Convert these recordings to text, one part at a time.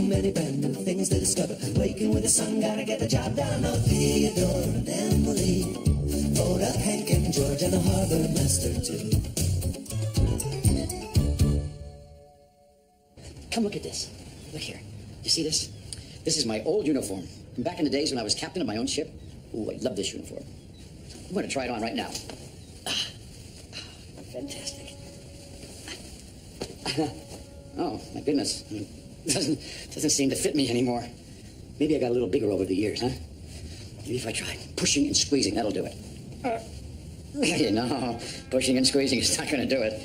many brand new things to discover. Waking with the sun, gotta get the job done. Oh, Theodore and Emily, hold up Hank and George and the harbor master too. Come look at this. Look here. You see this? This is my old uniform. From back in the days when I was captain of my own ship. Ooh, I love this uniform. I'm going to try it on right now. Fantastic. Oh, my goodness. It doesn't seem to fit me anymore. Maybe I got a little bigger over the years, huh? Maybe if I try pushing and squeezing, that'll do it. No, pushing and squeezing is not going to do it.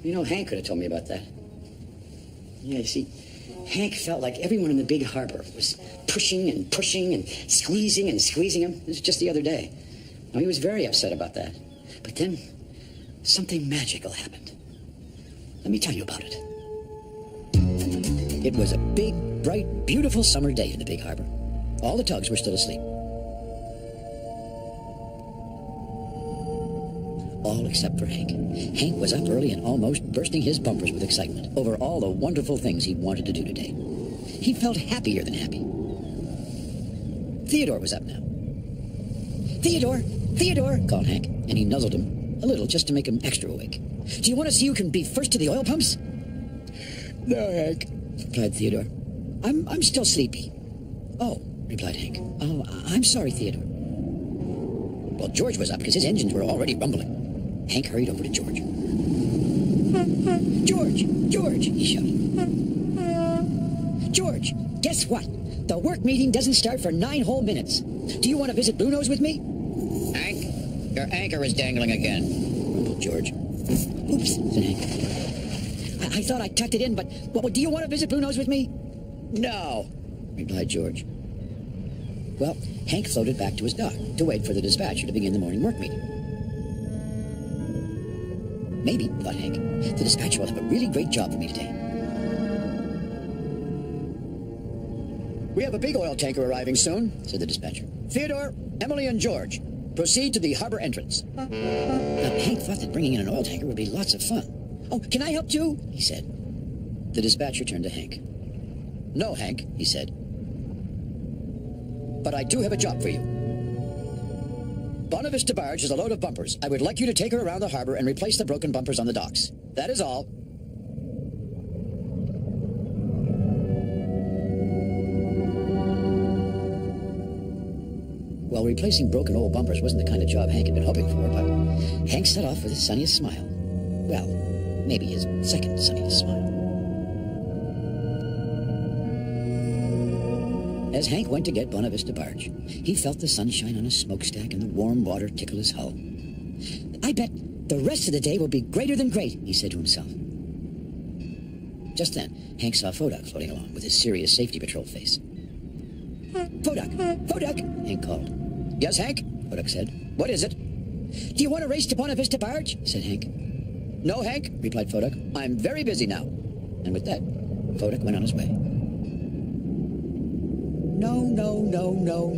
You know, Hank could have told me about that. Yeah, you see, Hank felt like everyone in the big harbor was pushing and squeezing him. This was just the other day. Now, he was very upset about that. But then, something magical happened. Let me tell you about it. It was a big, bright, beautiful summer day in the big harbor. All the tugs were still asleep. All except for Hank. Hank was up early and almost bursting his bumpers with excitement over all the wonderful things he wanted to do today. He felt happier than happy. Theodore was up now. Theodore, called Hank, and he nuzzled him a little just to make him extra awake. Do you want to see who can be first to the oil pumps? No, Hank, replied Theodore. I'm still sleepy. Oh, replied Hank. Oh, I'm sorry, Theodore. Well, George was up because his engines were already rumbling. Hank hurried over to George. George, he shouted. George, guess what? The work meeting doesn't start for 9 whole minutes. Do you want to visit Blue Nose with me? Hank, your anchor is dangling again, rumbled George. Oops, said Hank. I thought I tucked it in, but do you want to visit Blue Nose with me? No, replied George. Well, Hank floated back to his dock to wait for the dispatcher to begin the morning work meeting. Maybe, thought Hank, the dispatcher will have a really great job for me today. We have a big oil tanker arriving soon, said the dispatcher. Theodore, Emily, and George, proceed to the harbor entrance. Now, Hank thought that bringing in an oil tanker would be lots of fun. Oh, can I help too? He said. The dispatcher turned to Hank. No, Hank, he said. But I do have a job for you. Bonavista barge is a load of bumpers. I would like you to take her around the harbor and replace the broken bumpers on the docks. That is all. Well, replacing broken old bumpers wasn't the kind of job Hank had been hoping for, but Hank set off with his sunniest smile. Well, maybe his second sunniest smile. As Hank went to get Bonavista barge, he felt the sunshine on his smokestack and the warm water tickle his hull. I bet the rest of the day will be greater than great, he said to himself. Just then, Hank saw Fodak floating along with his serious safety patrol face. Fodak! Hank called. Yes, Hank? Fodak said. What is it? Do you want to race to Bonavista barge? Said Hank. No, Hank, replied Fodak. I'm very busy now. And with that, Fodak went on his way.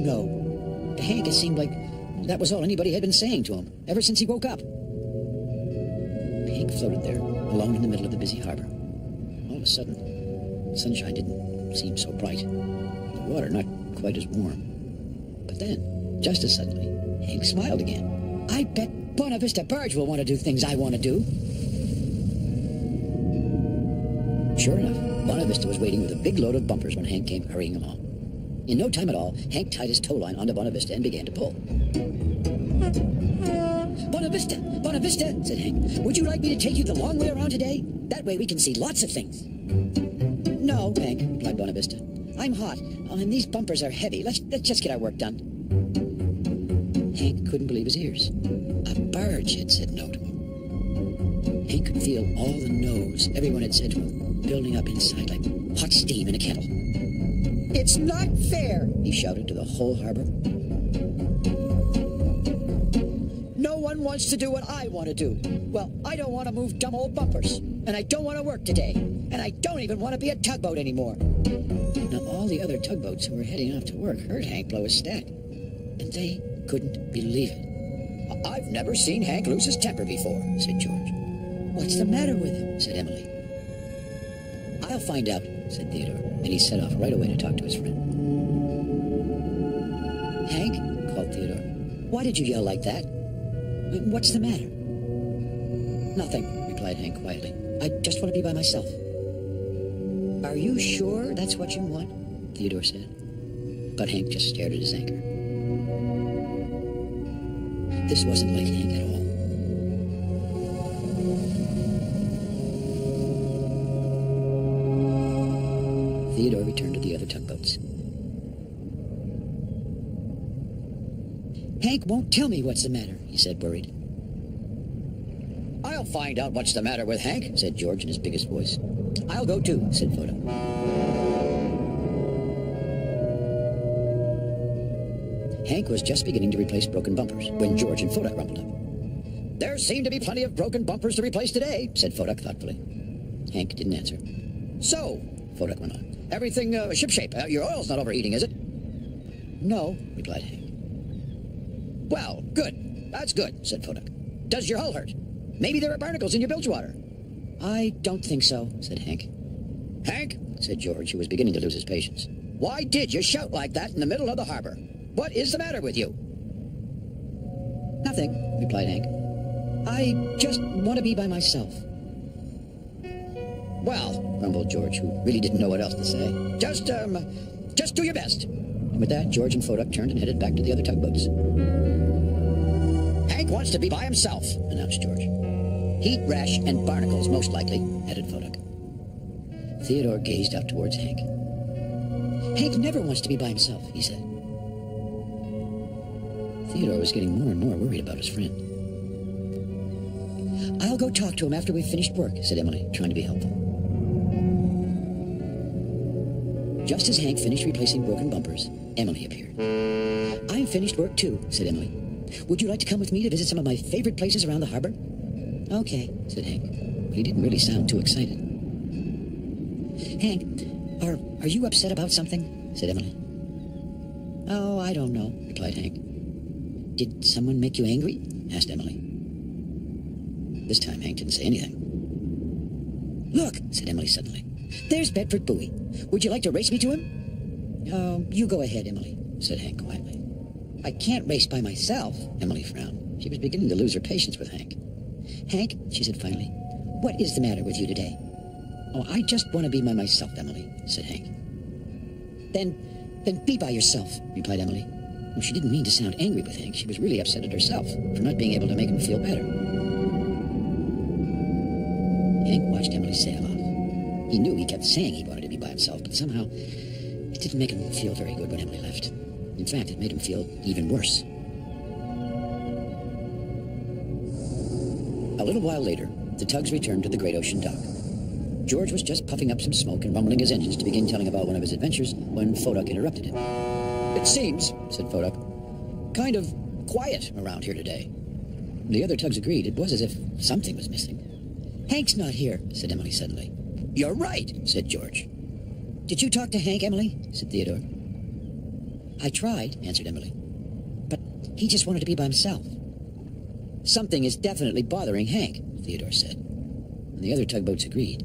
No. To Hank, it seemed like that was all anybody had been saying to him ever since he woke up. Hank floated there, alone in the middle of the busy harbor. All of a sudden, the sunshine didn't seem so bright. The water not quite as warm. But then, just as suddenly, Hank smiled again. I bet Bonavista barge will want to do things I want to do. Sure enough, Bonavista was waiting with a big load of bumpers when Hank came hurrying along. In no time at all, Hank tied his tow line onto Bonavista and began to pull. Bonavista, said Hank. Would you like me to take you the long way around today? That way we can see lots of things. No, Hank, replied Bonavista. I'm hot, and these bumpers are heavy. Let's just get our work done. Hank couldn't believe his ears. A barge had said no to him. Hank could feel all the no's everyone had said to him building up inside like hot steam in a kettle. It's not fair, he shouted to the whole harbor. No one wants to do what I want to do. Well, I don't want to move dumb old bumpers, and I don't want to work today, and I don't even want to be a tugboat anymore. Now, all the other tugboats who were heading off to work heard Hank blow his stack, and they couldn't believe it. I've never seen Hank lose his temper before, said George. What's the matter with him? Said Emily. I'll find out, said Theodore, and he set off right away to talk to his friend. Hank, called Theodore, why did you yell like that? What's the matter? Nothing, replied Hank quietly. I just want to be by myself. Are you sure that's what you want? Theodore said. But Hank just stared at his anchor. This wasn't like Hank at all. Theodore returned to the other tugboats. Hank won't tell me what's the matter, he said, worried. I'll find out what's the matter with Hank, said George in his biggest voice. I'll go too, said Foda. Hank was just beginning to replace broken bumpers when George and Foda rumbled up. There seem to be plenty of broken bumpers to replace today, said Fodak thoughtfully. Hank didn't answer. So, Fodak went on, everything shipshape. Your oil's not overheating, is it? No, replied Hank. Well, good. That's good, said Fodak. Does your hull hurt? Maybe there are barnacles in your bilge water. I don't think so, said Hank. Hank, said George, who was beginning to lose his patience. Why did you shout like that in the middle of the harbor? What is the matter with you? Nothing, replied Hank. I just want to be by myself. Well, grumbled George, who really didn't know what else to say. Just do your best. And with that, George and Fodak turned and headed back to the other tugboats. Hank wants to be by himself, announced George. Heat rash and barnacles, most likely, added Fodak. Theodore gazed out towards Hank. Hank never wants to be by himself, he said. Theodore was getting more and more worried about his friend. I'll go talk to him after we've finished work, said Emily, trying to be helpful. Just as Hank finished replacing broken bumpers, Emily appeared. I'm finished work too, said Emily. Would you like to come with me to visit some of my favorite places around the harbor? Okay, said Hank. But he didn't really sound too excited. Hank, are you upset about something? Said Emily. Oh, I don't know, replied Hank. Did someone make you angry? Asked Emily. This time Hank didn't say anything. Look, said Emily suddenly. There's Bedford Bowie. Would you like to race me to him? Oh, you go ahead, Emily, said Hank quietly. I can't race by myself, Emily frowned. She was beginning to lose her patience with Hank. Hank, she said finally, what is the matter with you today? Oh, I just want to be by myself, Emily, said Hank. Then be by yourself, replied Emily. Well, she didn't mean to sound angry with Hank. She was really upset at herself for not being able to make him feel better. Hank watched Emily sail off. He knew he kept saying he wanted to be by himself, but somehow it didn't make him feel very good when Emily left. In fact, it made him feel even worse. A little while later, the tugs returned to the great ocean dock. George was just puffing up some smoke and rumbling his engines to begin telling about one of his adventures when Fodak interrupted him. It seems, said Fodak, kind of quiet around here today. The other tugs agreed. It was as if something was missing. Hank's not here, said Emily suddenly. You're right, said George. Did you talk to Hank, Emily? Said Theodore. I tried, answered Emily. But he just wanted to be by himself. Something is definitely bothering Hank, Theodore said. And the other tugboats agreed.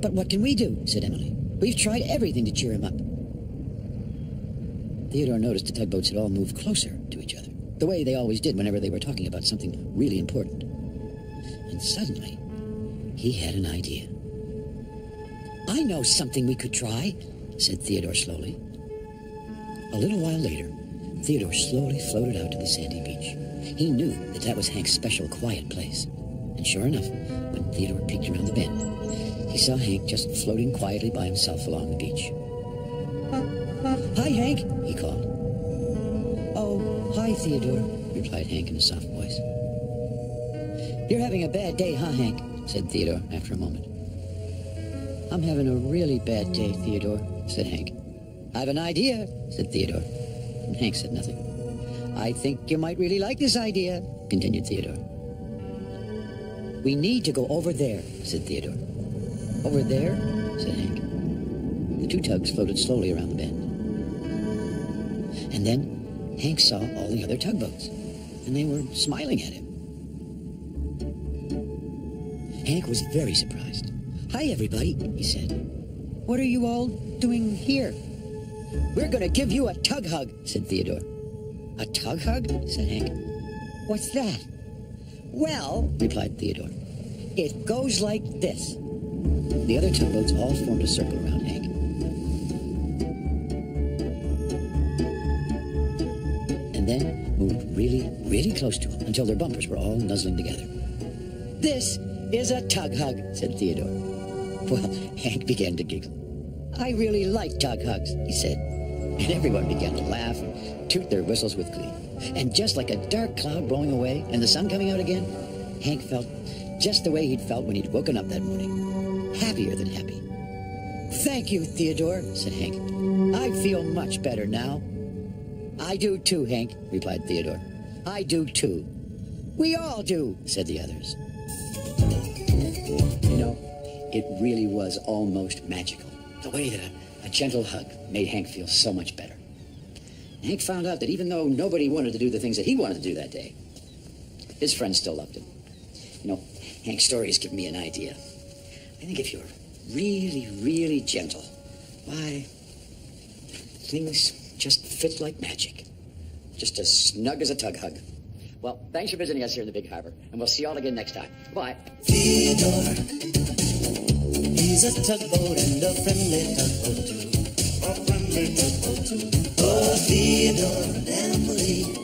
But what can we do? Said Emily. We've tried everything to cheer him up. Theodore noticed the tugboats had all moved closer to each other, the way they always did whenever they were talking about something really important. And suddenly, he had an idea. I know something we could try, said Theodore slowly. A little while later, Theodore slowly floated out to the sandy beach. He knew that that was Hank's special quiet place. And sure enough, when Theodore peeked around the bend, he saw Hank just floating quietly by himself along the beach. Hi, Hank, he called. Oh, hi, Theodore, replied Hank in a soft voice. You're having a bad day, huh, Hank? Said Theodore after a moment. I'm having a really bad day, Theodore, said Hank. I've an idea, said Theodore. And Hank said nothing. I think you might really like this idea, continued Theodore. We need to go over there, said Theodore. Over there? Said Hank. The two tugs floated slowly around the bend. And then Hank saw all the other tugboats, and they were smiling at him. Hank was very surprised. Hi, everybody, he said. What are you all doing here? We're going to give you a tug hug, said Theodore. A tug hug? Said Hank. What's that? Well, replied Theodore, it goes like this. The other tugboats all formed a circle around Hank. And then moved really, really close to him until their bumpers were all nuzzling together. This is a tug hug, said Theodore. Well, Hank began to giggle. I really like tug hugs, he said. And everyone began to laugh and toot their whistles with glee. And just like a dark cloud blowing away and the sun coming out again, Hank felt just the way he'd felt when he'd woken up that morning. Happier than happy. Thank you, Theodore, said Hank. I feel much better now. I do too, Hank, replied Theodore. I do too. We all do, said the others. You know, it really was almost magical. The way that a gentle hug made Hank feel so much better. Hank found out that even though nobody wanted to do the things that he wanted to do that day, his friends still loved him. You know, Hank's stories give me an idea. I think if you're really, really gentle, why, things just fit like magic. Just as snug as a tug hug. Well, thanks for visiting us here in the Big Harbor, and we'll see you all again next time. Bye. Theodore, he's a tugboat and a friendly tugboat too. A friendly tugboat too. Oh, Theodore and Emily.